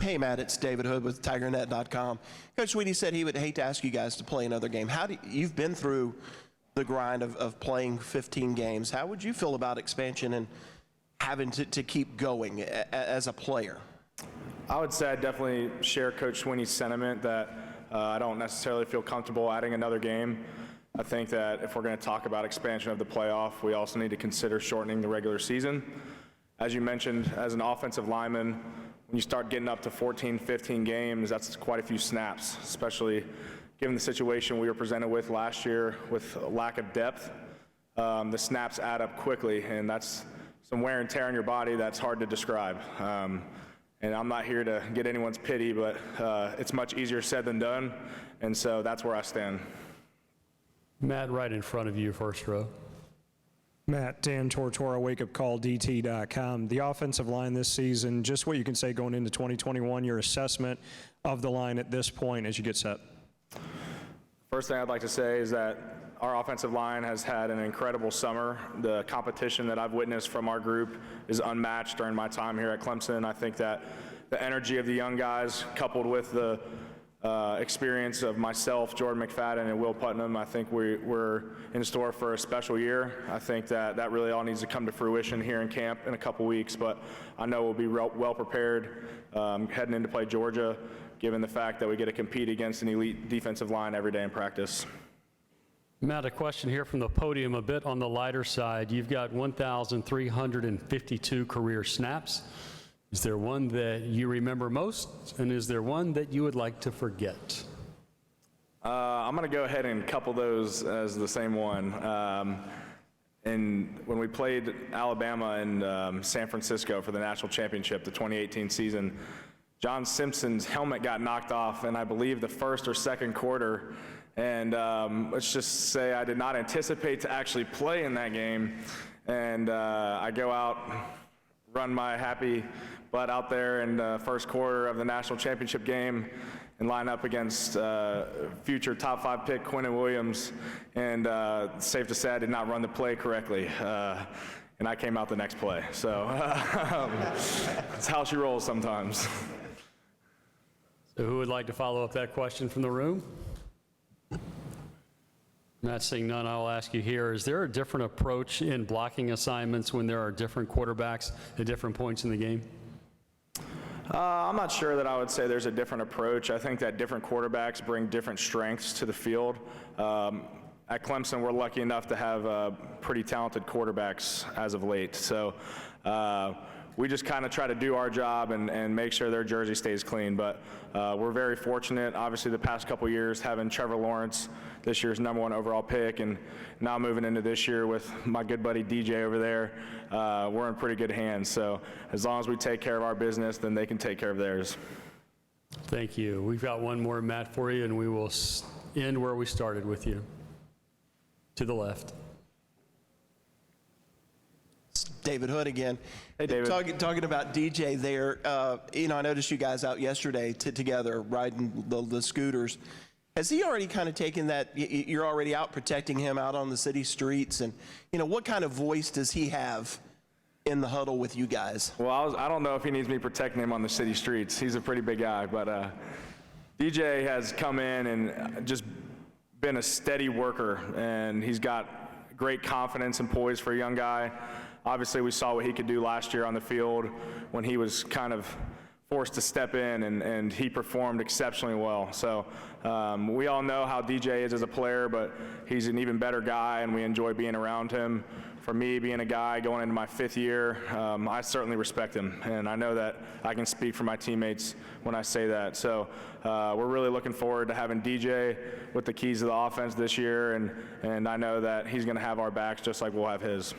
Hey, Matt, it's David Hood with TigerNet.com. Coach Sweetie said he would hate to ask you guys to play another game. You've been through the grind of playing 15 games. How would you feel about expansion and having to keep going as a player? I would say I definitely share Coach Sweeney's sentiment that I don't necessarily feel comfortable adding another game. I think that if we're going to talk about expansion of the playoff, we also need to consider shortening the regular season. As you mentioned, as an offensive lineman, when you start getting up to 14, 15 games, that's quite a few snaps, especially given the situation we were presented with last year with a lack of depth. The snaps add up quickly, and that's some wear and tear on your body that's hard to describe. And I'm not here to get anyone's pity, but it's much easier said than done, and so that's where I stand. Matt, right in front of you, first row. Matt, Dan Tortora, wakeupcalldt.com. The offensive line this season, just what you can say going into 2021, your assessment of the line at this point as you get set. First thing I'd like to say is that our offensive line has had an incredible summer. The competition that I've witnessed from our group is unmatched during my time here at Clemson. I think that the energy of the young guys, coupled with the experience of myself, Jordan McFadden, and Will Putnam, I think we're in store for a special year. I think that really all needs to come to fruition here in camp in a couple weeks, but I know we'll be well prepared heading into play Georgia, given the fact that we get to compete against an elite defensive line every day in practice. Matt, a question here from the podium, a bit on the lighter side. You've got 1,352 career snaps. Is there one that you remember most, and is there one that you would like to forget? I'm going to go ahead and couple those as the same one. And when we played Alabama in San Francisco for the national championship, the 2018 season, John Simpson's helmet got knocked off in, I believe, the first or second quarter. And let's just say I did not anticipate to actually play in that game. And I go out, run my happy butt out there in the first quarter of the national championship game and line up against future top 5 pick Quinnen Williams. And safe to say I did not run the play correctly. And I came out the next play. So it's how she rolls sometimes. So who would like to follow up that question from the room? Matt, seeing none, I'll ask you here, is there a different approach in blocking assignments when there are different quarterbacks at different points in the game? I'm not sure that I would say there's a different approach. I think that different quarterbacks bring different strengths to the field. At Clemson, we're lucky enough to have pretty talented quarterbacks as of late. So we just kind of try to do our job and make sure their jersey stays clean. But we're very fortunate, obviously, the past couple years having Trevor Lawrence, this year's #1 overall pick, and now moving into this year with my good buddy DJ over there, we're in pretty good hands. So as long as we take care of our business, then they can take care of theirs. Thank you. We've got one more, Matt, for you, and we will end where we started with you. To the left. David Hood again. Hey, David. Talking about DJ there, I noticed you guys out yesterday together riding the scooters. Has he already kind of taken that, you're already out protecting him out on the city streets, and what kind of voice does he have in the huddle with you guys? Well, I don't know if he needs me protecting him on the city streets. He's a pretty big guy, but DJ has come in and just been a steady worker, and he's got great confidence and poise for a young guy. Obviously, we saw what he could do last year on the field when he was kind of forced to step in, and he performed exceptionally well. So we all know how DJ is as a player, but he's an even better guy, and we enjoy being around him. For me, being a guy going into my 5th year, I certainly respect him, and I know that I can speak for my teammates when I say that. So we're really looking forward to having DJ with the keys to the offense this year, and I know that he's going to have our backs just like we'll have his.